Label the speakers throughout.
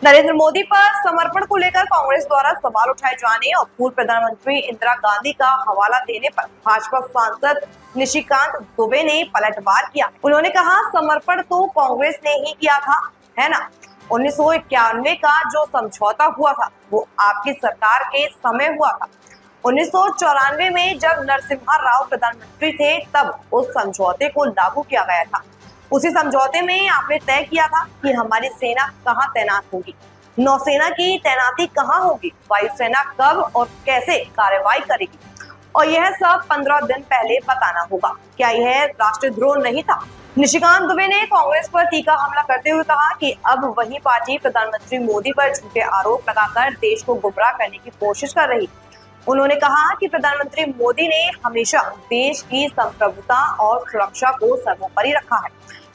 Speaker 1: नरेंद्र मोदी पर समर्पण को लेकर कांग्रेस द्वारा सवाल उठाए जाने और पूर्व प्रधानमंत्री इंदिरा गांधी का हवाला देने पर भाजपा सांसद निशिकांत दुबे ने पलटवार किया। उन्होंने कहा, समर्पण तो कांग्रेस ने ही किया था, है ना। 1991 का जो समझौता हुआ था वो आपकी सरकार के समय हुआ था। 1994 में जब नरसिम्हा राव प्रधानमंत्री थे तब उस समझौते को लागू किया गया था। उसी समझौते में आपने तय किया था कि हमारी सेना कहां तैनात होगी, नौसेना की तैनाती कहां होगी, वायुसेना कब और कैसे कार्रवाई करेगी, और यह सब 15 दिन पहले बताना होगा। क्या यह राष्ट्रद्रोह नहीं था? निशिकांत दुबे ने कांग्रेस पर तीखा हमला करते हुए कहा कि अब वही पार्टी प्रधानमंत्री मोदी पर झूठे आरोप लगाकर देश को गुमराह करने की कोशिश कर रही। उन्होंने कहा कि प्रधानमंत्री मोदी ने हमेशा देश की संप्रभुता और सुरक्षा को सर्वोपरि रखा है,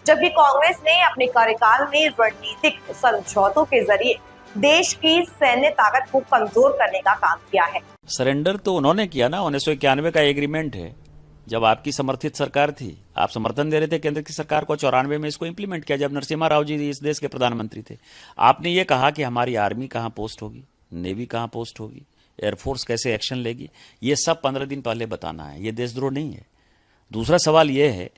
Speaker 1: जबकि कांग्रेस ने अपने कार्यकाल में रणनीतिक समझौतों के जरिए देश की सैन्य ताकत को कमजोर करने का काम किया है।
Speaker 2: सरेंडर तो उन्होंने किया ना, 1991 का एग्रीमेंट है, जब आपकी समर्थित सरकार थी, आप समर्थन दे रहे थे केंद्र की सरकार को। 94 में इसको इंप्लीमेंट किया जब नरसिम्हा राव जी इस देश के प्रधानमंत्री थे। आपने ये कहा कि हमारी आर्मी कहाँ पोस्ट होगी, नेवी कहाँ पोस्ट होगी, एयरफोर्स कैसे एक्शन लेगी, ये सब 15 दिन पहले बताना है। ये देशद्रोह नहीं है। दूसरा सवाल ये है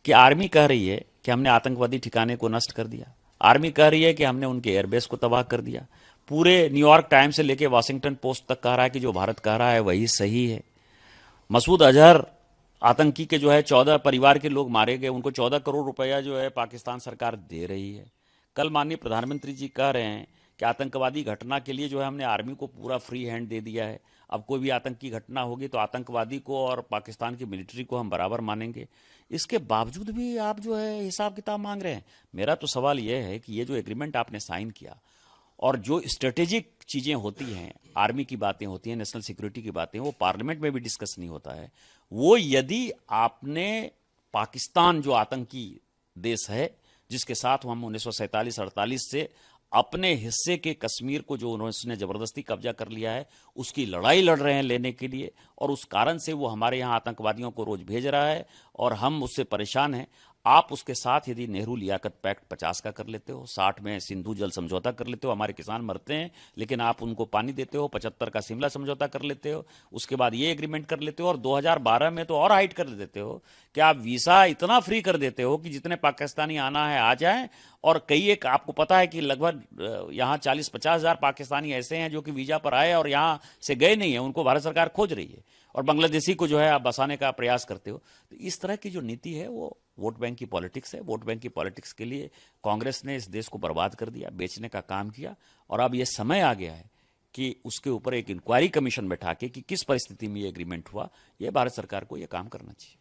Speaker 2: कि आर्मी कह रही है कि हमने आतंकवादी ठिकाने को नष्ट कर दिया, आर्मी कह रही है कि हमने उनके एयरबेस को तबाह कर दिया। पूरे न्यूयॉर्क टाइम्स से लेकर वाशिंगटन पोस्ट तक कह रहा है कि जो भारत कह रहा है वही सही है। मसूद अजहर आतंकी के जो है 14 परिवार के लोग मारे गए, उनको 14 करोड़ रुपया जो है पाकिस्तान सरकार दे रही है। कल माननीय प्रधानमंत्री जी कह रहे हैं कि आतंकवादी घटना के लिए जो है हमने आर्मी को पूरा फ्री हैंड दे दिया है। अब कोई भी आतंकी घटना होगी तो आतंकवादी को और पाकिस्तान की मिलिट्री को हम बराबर मानेंगे। इसके बावजूद भी आप जो है हिसाब किताब मांग रहे हैं। मेरा तो सवाल यह है कि ये जो एग्रीमेंट आपने साइन किया और जो स्ट्रेटेजिक चीज़ें होती हैं, आर्मी की बातें होती हैं, नेशनल सिक्योरिटी की बातें, वो पार्लियामेंट में भी डिस्कस नहीं होता है। वो यदि आपने पाकिस्तान जो आतंकी देश है जिसके साथ हम 1947-48 से अपने हिस्से के कश्मीर को जो उन्होंने जबरदस्ती कब्जा कर लिया है उसकी लड़ाई लड़ रहे हैं लेने के लिए, और उस कारण से वो हमारे यहाँ आतंकवादियों को रोज भेज रहा है और हम उससे परेशान हैं। आप उसके साथ यदि नेहरू लियाकत पैक्ट 50 का कर लेते हो, 60 में सिंधु जल समझौता कर लेते हो, हमारे किसान मरते हैं लेकिन आप उनको पानी देते हो, 75 का शिमला समझौता कर लेते हो, उसके बाद ये एग्रीमेंट कर लेते हो, और 2012 में तो और हाइट कर देते हो कि आप वीसा इतना फ्री कर देते हो कि जितने पाकिस्तानी आना है आ जाएं। और कई एक आपको पता है कि लगभग यहाँ 40-50 हज़ार पाकिस्तानी ऐसे हैं जो कि वीजा पर आए और यहाँ से गए नहीं है, उनको भारत सरकार खोज रही है, और बांग्लादेशी को जो है आप बसाने का प्रयास करते हो। तो इस तरह की जो नीति है वो वोट बैंक की पॉलिटिक्स है। वोट बैंक की पॉलिटिक्स के लिए कांग्रेस ने इस देश को बर्बाद कर दिया, बेचने का काम किया, और अब ये समय आ गया है कि उसके ऊपर एक इंक्वायरी कमीशन बैठा के कि किस परिस्थिति में ये एग्रीमेंट हुआ, ये भारत सरकार को ये काम करना चाहिए।